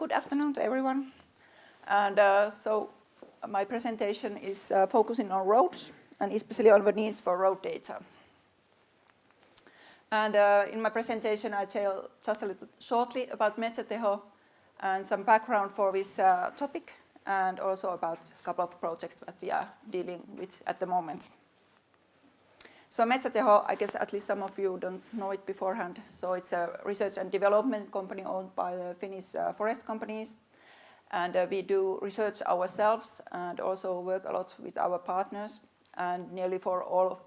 Good afternoon to everyone. And so my presentation is focusing on roads and especially on the needs for road data. And in my presentation I tell just a little shortly about Metsa teho and some background for this topic, and also about a couple of projects that we are dealing with at the moment. So Metsa teho, I guess at least some of you don't know it beforehand. So it's a research and development company owned by the Finnish forest companies. And we do research ourselves and also work a lot with our partners. And nearly for all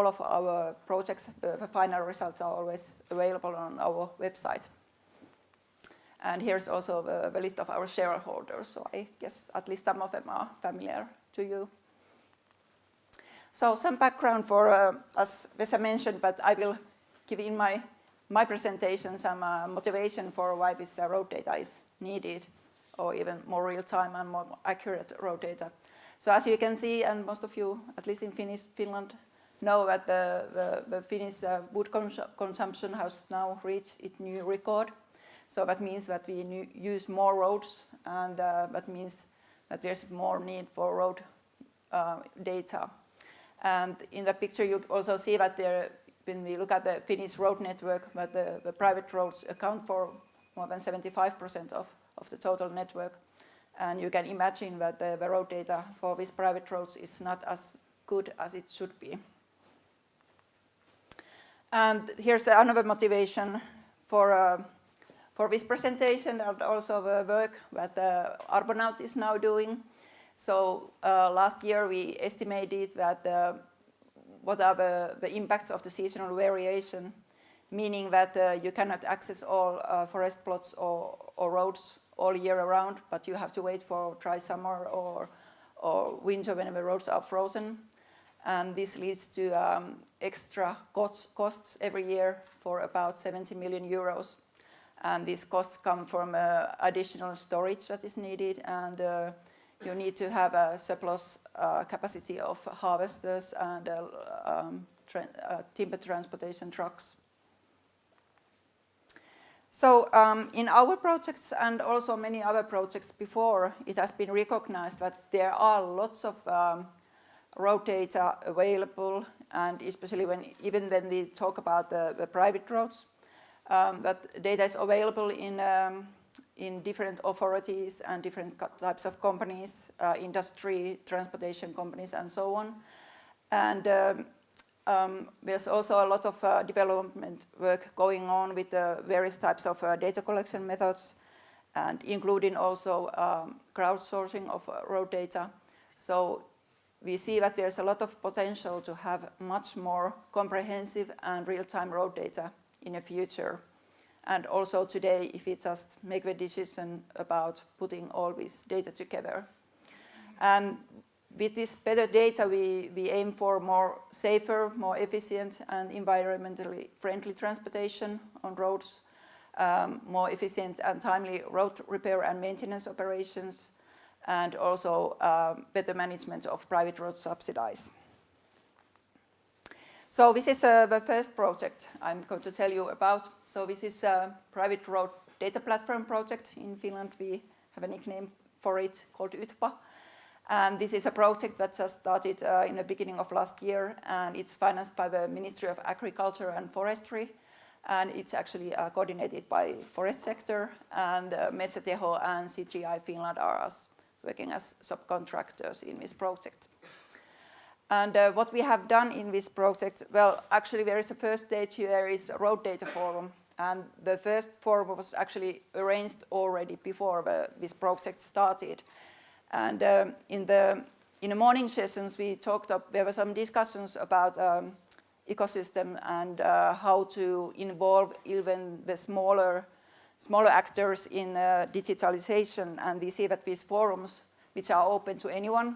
of our projects, the final results are always available on our website. And here's also the list of our shareholders. So I guess at least some of them are familiar to you. So some background for, as Vesa mentioned, but I will give in my presentation some motivation for why this road data is needed, or even more real-time and more accurate road data. So as you can see, and most of you, at least in Finland, know that the Finnish wood consumption has now reached its new record. So that means that we use more roads, and that means that there's more need for road data. And in the picture you also see that when we look at the Finnish road network, that the private roads account for more than 75% of the total network. And you can imagine that the road data for these private roads is not as good as it should be. And here's another motivation for this presentation, and also the work that Arbonaut is now doing. So last year we estimated that what are the impacts of the seasonal variation, meaning that you cannot access all forest plots or roads all year around, but you have to wait for dry summer or winter when the roads are frozen. And this leads to extra costs every year for about 70 million euros. And these costs come from additional storage that is needed, and you need to have a surplus capacity of harvesters and timber transportation trucks. So in our projects and also many other projects before, it has been recognized that there are lots of road data available, and especially even when we talk about the private roads, that data is available in different authorities and different types of companies, industry, transportation companies, and so on. And there's also a lot of development work going on with various types of data collection methods, and including also crowdsourcing of road data. So we see that there's a lot of potential to have much more comprehensive and real-time road data in the future. And also today, if we just make the decision about putting all this data together. And with this better data, we aim for more safer, more efficient and environmentally friendly transportation on roads, more efficient and timely road repair and maintenance operations, and also better management of private road subsidies. So this is the first project I'm going to tell you about. So this is a private road data platform project in Finland. We have a nickname for it called UTPA. And this is a project that just started in the beginning of last year, and it's financed by the Ministry of Agriculture and Forestry. And it's actually coordinated by forest sector, and Metsa teho and CGI Finland are working as subcontractors in this project. And what we have done in this project, well, actually there is a first stage here, there is a road data forum. And the first forum was actually arranged already before this project started. And in the morning sessions there were some discussions about ecosystem and how to involve even the smaller actors in digitalization. And we see that these forums, which are open to anyone,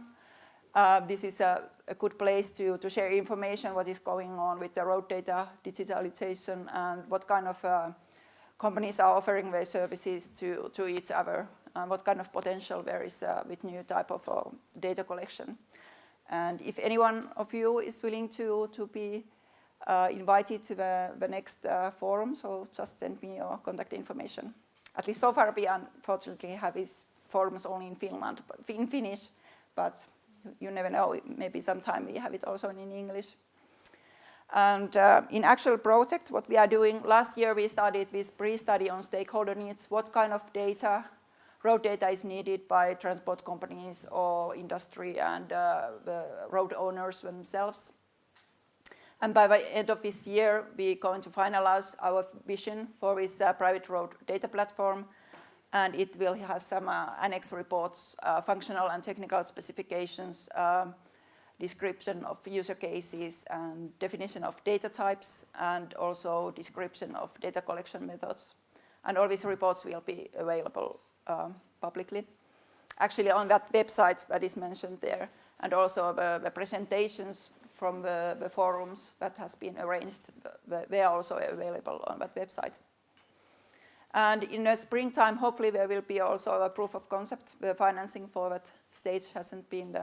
this is a good place to share information, what is going on with the road data digitalization, and what kind of companies are offering their services to each other, and what kind of potential there is with new type of data collection. And if anyone of you is willing to be invited to the next forum, so just send me your contact information. at least so far we unfortunately have these forums only in Finland, in Finnish, but you never know, maybe sometime we have it also in English. And in actual project, what we are doing, last year we started this pre-study on stakeholder needs, what kind of data, road data is needed by transport companies or industry and the road owners themselves. And by the end of this year, we're going to finalize our vision for this private road data platform, and it will have some annex reports, functional and technical specifications, description of user cases, and definition of data types, and also description of data collection methods. And all these reports will be available publicly. Actually, on that website that is mentioned there, and also the presentations from the forums that has been arranged, they are also available on that website. And in the springtime, hopefully there will be also a proof of concept. The financing for that stage hasn't been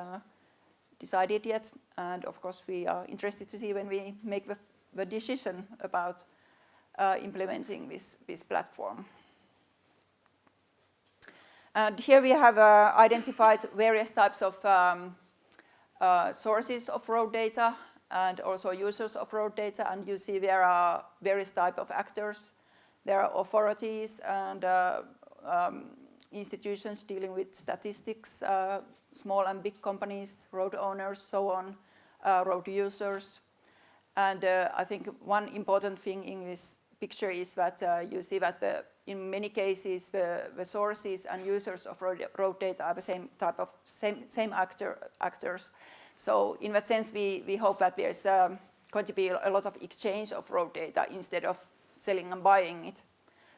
decided yet. And of course, we are interested to see when we make the decision about implementing this platform. And here we have identified various types of sources of road data and also users of road data. And you see there are various types of actors. There are authorities and institutions dealing with statistics, small and big companies, road owners, so on, road users. And I think one important thing in this picture is that you see that in many cases the sources and users of road data are the same type of same actors. So in that sense, we hope that there's going to be a lot of exchange of road data instead of selling and buying it.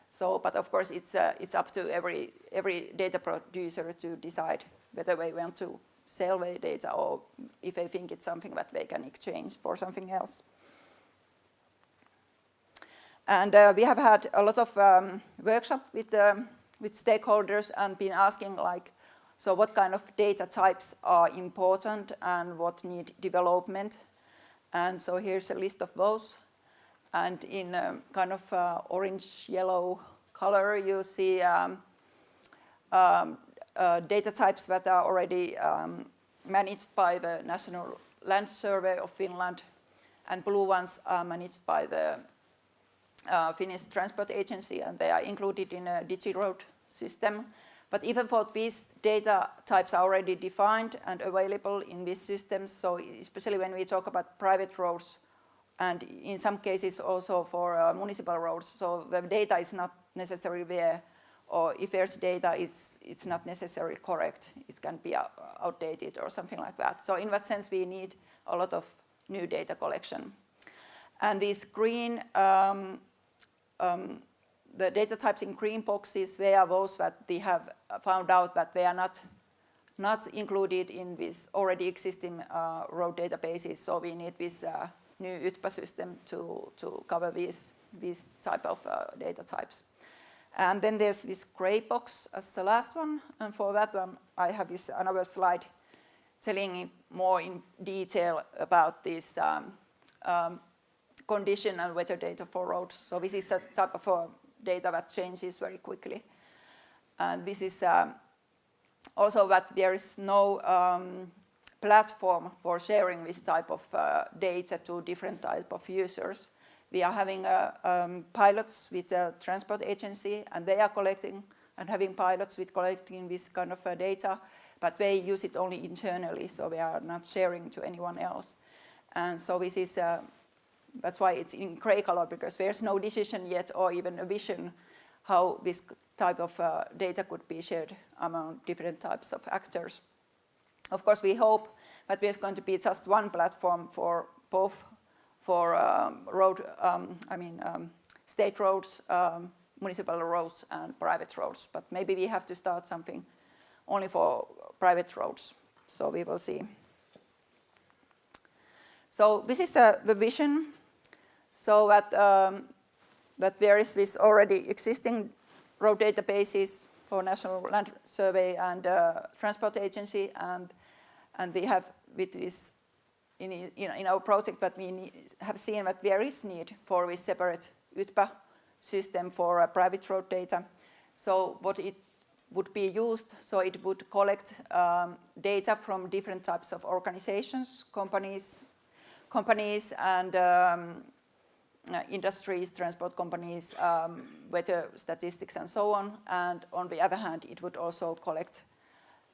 So, but of course, it's up to every data producer to decide whether they want to sell their data or if they think it's something that they can exchange for something else. And we have had a lot of workshop with stakeholders and been asking, like, so what kind of data types are important and what need development? And so here's a list of those. And in kind of orange-yellow color, you see data types that are already managed by the National Land Survey of Finland, and blue ones are managed by the Finnish Transport Agency, and they are included in a DigiRoad system. But even for these data types are already defined and available in these systems, so especially when we talk about private roads, and in some cases also for municipal roads, so the data is not necessarily there, or if there's data, it's not necessarily correct. It can be outdated or something like that. So in that sense, we need a lot of new data collection. And these green, the data types in green boxes, they are those that we have found out that they are not included in this already existing road databases. So we need this new UTPA system to cover these type of data types. And then there's this gray box as the last one. And for that one, I have this another slide telling more in detail about this condition and weather data for roads. So this is a type of data that changes very quickly. And this is also that there is no platform for sharing this type of data to different type of users. We are having pilots with the Transport Agency, and they are collecting and having pilots with collecting this kind of data, but they use it only internally, so they are not sharing to anyone else. And so this is, that's why it's in gray color, because there's no decision yet or even a vision how this type of data could be shared among different types of actors. Of course, we hope that there's going to be just one platform for both for state roads, municipal roads, and private roads. But maybe we have to start something only for private roads. So we will see. So this is the vision. So that there is this already existing road databases for National Land Survey and Transport Agency, and we have with this in our project that we have seen that there is need for a separate UTPA system for private road data. So what it would be used, so it would collect data from different types of organizations, companies and industries, transport companies, weather statistics and so on. And on the other hand, it would also collect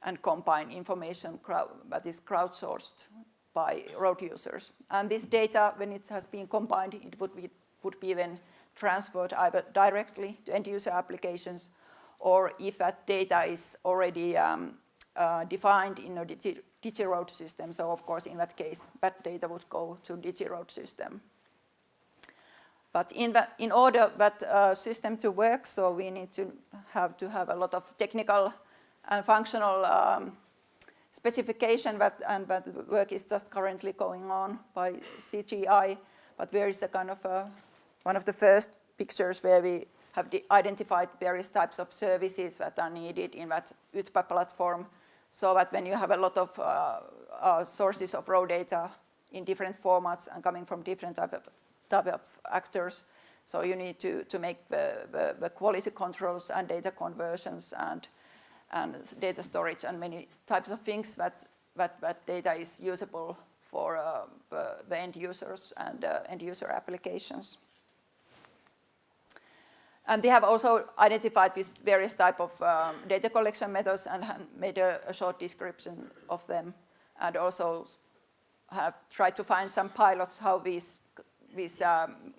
and combine information that is crowdsourced by road users. And this data, when it has been combined, it would be then transferred either directly to end user applications, or if that data is already defined in a DigiRoad system, so of course in that case that data would go to DigiRoad system. But in order that system to work, so we need to have a lot of technical and functional specification and that work is just currently going on by CGI. But there is a kind of one of the first pictures where we have identified various types of services that are needed in that UTPA platform, so that when you have a lot of sources of raw data in different formats and coming from different type of actors, so you need to make the quality controls and data conversions and data storage and many types of things that data is usable for the end users and end user applications. And they have also identified these various type of data collection methods and made a short description of them, and also have tried to find some pilots how these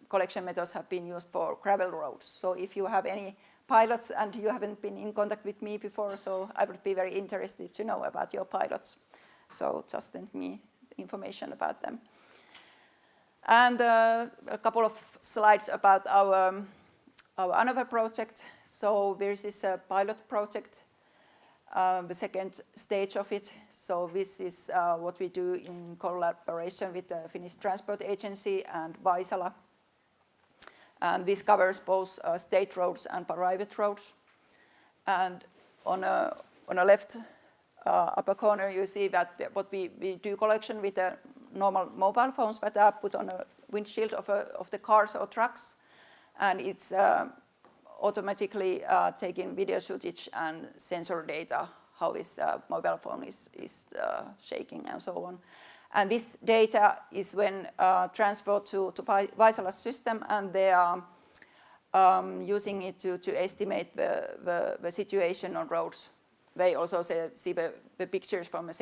collection methods have been used for gravel roads. So if you have any pilots and you haven't been in contact with me before, so I would be very interested to know about your pilots. So just send me information about them. And a couple of slides about our another project. So this is a pilot project, the second stage of it. So this is what we do in collaboration with the Finnish Transport Agency and Vaisala. And this covers both state roads and private roads. And on a left upper corner, you see that what we do collection with the normal mobile phones that are put on a windshield of the cars or trucks. And it's automatically taking video footage and sensor data, how this mobile phone is shaking and so on. And this data is when transferred to Vaisala's system, and they are using it to estimate the situation on roads. They also see the pictures from the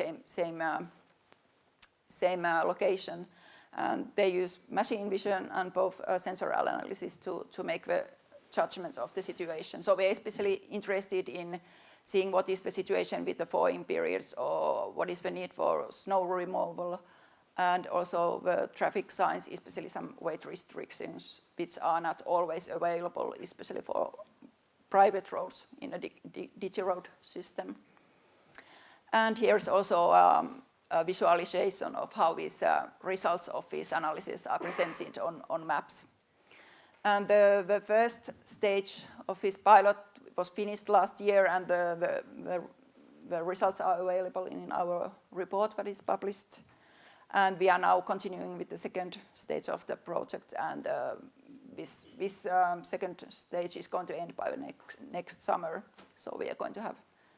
same location. And they use machine vision and both sensor analysis to make the judgment of the situation. So we're especially interested in seeing what is the situation with the thawing periods, or what is the need for snow removal, and also the traffic signs, especially some weight restrictions, which are not always available, especially for private roads in a DigiRoad system. And here's also a visualization of how these results of this analysis are presented on maps. And the first stage of this pilot was finished last year, and the results are available in our report that is published. And we are now continuing with the second stage of the project, and this second stage is going to end by next summer. So we are going to have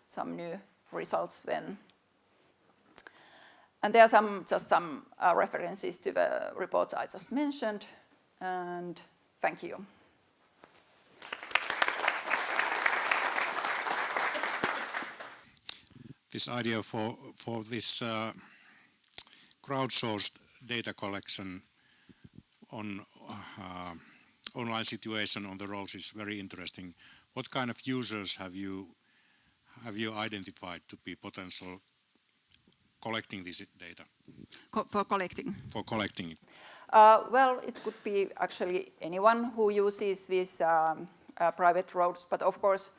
some new results then. And there are just some references to the reports I just mentioned, and thank you. This idea for this crowdsourced data collection on online situation on the roads is very interesting. What kind of users have you identified to be potential collecting this data? For collecting? For collecting it. Well, it could be actually anyone who uses these private roads, but of course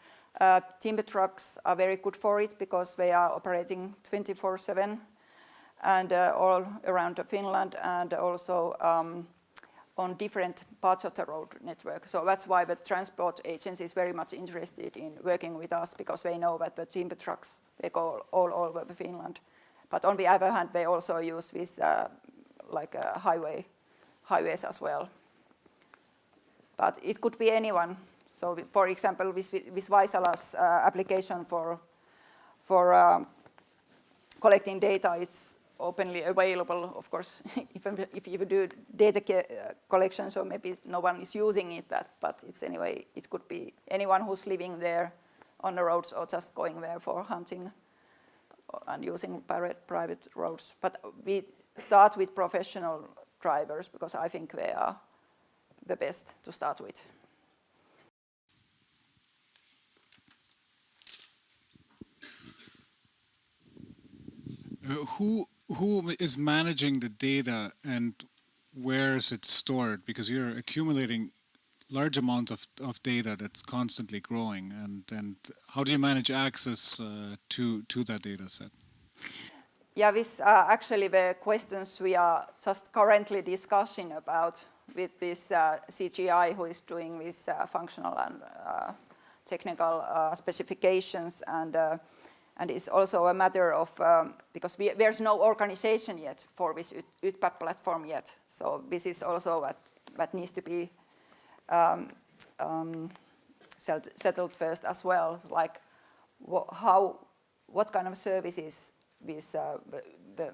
timber trucks are very good for it because they are operating 24/7 and all around Finland, and also on different parts of the road network. So that's why the transport agency is very much interested in working with us, because they know that the timber trucks, they go all over Finland. But on the other hand, they also use this highways as well. But it could be anyone So, for example, with Vaisala's application for collecting data, it's openly available. Of course, if you do data collection, so maybe no one is using it, but it's anyway, it could be anyone who's living there on the roads or just going there for hunting and using private roads. But we start with professional drivers because I think they are the best to start with. Who is managing the data and where is it stored? Because you're accumulating large amount of data that's constantly growing, and how do you manage access to that data set? Yeah, this actually the questions we are just currently discussing about with this CGI who is doing this functional and technical specifications, and it's also a matter of because there's no organization yet for this UTPAP platform yet, so this is also what needs to be settled first as well, like what kind of services this the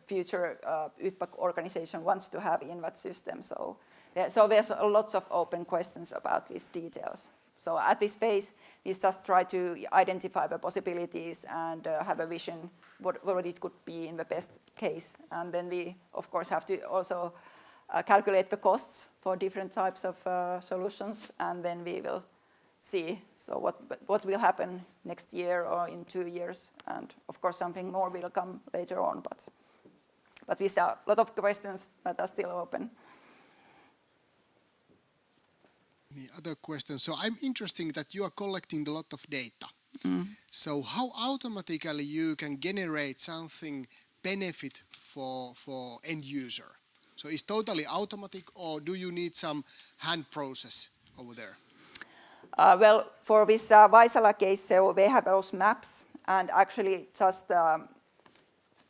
future UTPAC organization wants to have in that system. So there's lots of open questions about these details. So at this phase, we just try to identify the possibilities and have a vision what it could be in the best case. And then we, of course, have to also calculate the costs for different types of solutions, and then we will see what will happen next year or in 2 years. And of course, something more will come later on. But we saw a lot of questions that are still open. Any other questions? So I'm interested that you are collecting a lot of data. So how automatically you can generate something benefit for end user? So it's totally automatic, or do you need some hand process over there? Well, for this Vaisala case, so they have those maps, and actually just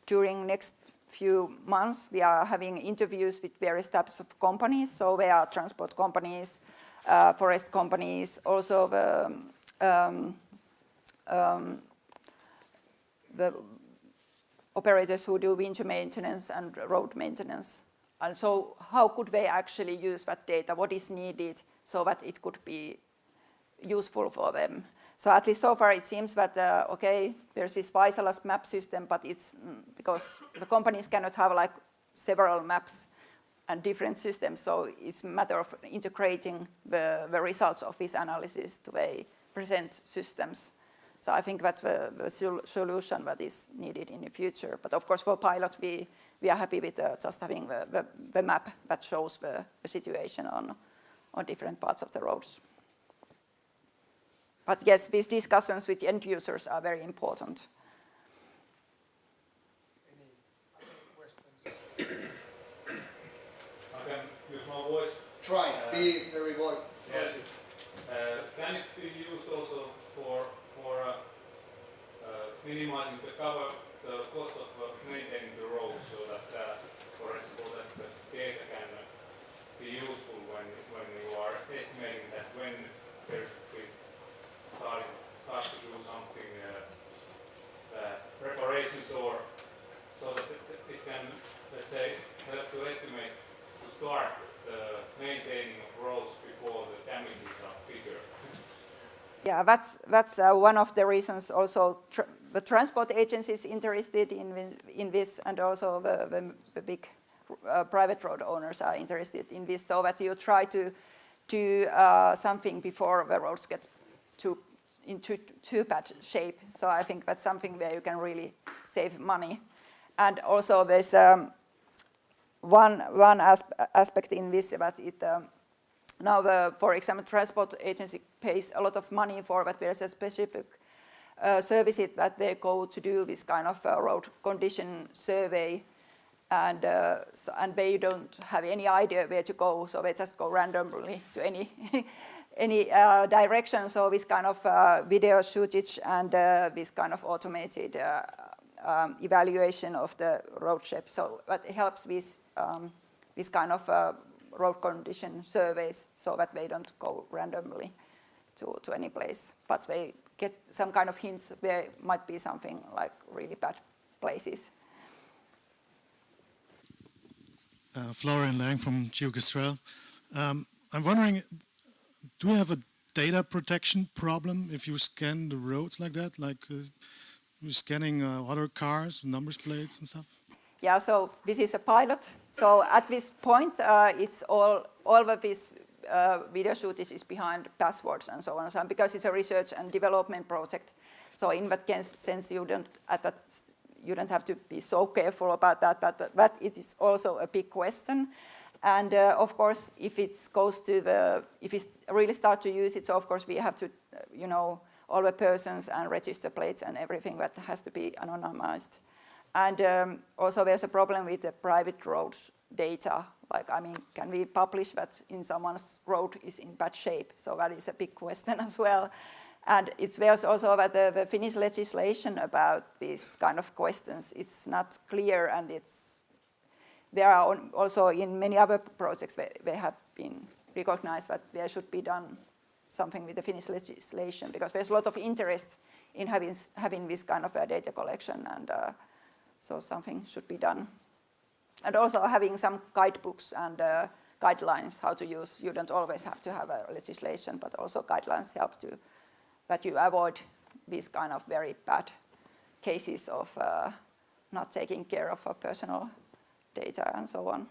during next few months, we are having interviews with various types of companies. So they are transport companies, forest companies, also the operators who do winter maintenance and road maintenance. And so how could they actually use that data? What is needed so that it could be useful for them? So at least so far it seems that, okay, there's this Vaisala's map system, but it's because the companies cannot have like several maps and different systems, so it's a matter of integrating the results of this analysis to the present systems. So I think that's the solution that is needed in the future. But of course for pilot we are happy with just having the map that shows the situation on different parts of the roads. But yes, these discussions with end users are very important. Any other questions? I can use my voice. Try, be very noisy. Yes. Can it be used also for minimizing the cost of maintaining the roads, so that, for example, that the data can be useful when you are estimating that when there is start to do something preparations, or so that it can, let's say, help to estimate to start the maintaining of roads before the damages are bigger. Yeah, that's one of the reasons also the transport agencies interested in this, and also the big private road owners are interested in this, so that you try to do something before the roads get into too bad shape. So I think that's something where you can really save money. And also there's one aspect in this, that it now for example, transport agency pays a lot of money for that. There's a specific services that they go to do this kind of road condition survey, and they don't have any idea where to go, so they just go randomly to any direction. So this kind of video footage and this kind of automated evaluation of the road shape, so that helps with this kind of road condition surveys so that they don't go randomly to any place, but they get some kind of hints where might be something like really bad places. Florian Lang from GeoCastrel. I'm wondering, do you have a data protection problem if you scan the roads like that, like you're scanning other cars, numbers plates and stuff? Yeah, so this is a pilot. So at this point, it's all of this video footage is behind passwords and so on, so because it's a research and development project. So in that sense, you don't have to be so careful about that, but it is also a big question. And of course, if it really start to use it, so of course we have to, all the persons and register plates and everything that has to be anonymized. And also there's a problem with the private road data. Like, I mean, can we publish that in someone's road is in bad shape? So that is a big question as well. And there's also that the Finnish legislation about these kind of questions, it's not clear, and there are also in many other projects they have been recognized that there should be done something with the Finnish legislation, because there's a lot of interest in having this kind of data collection, and so something should be done. And also having some guidebooks and guidelines how to use. You don't always have to have a legislation, but also guidelines help that you avoid these kind of very bad cases of not taking care of personal data and so on.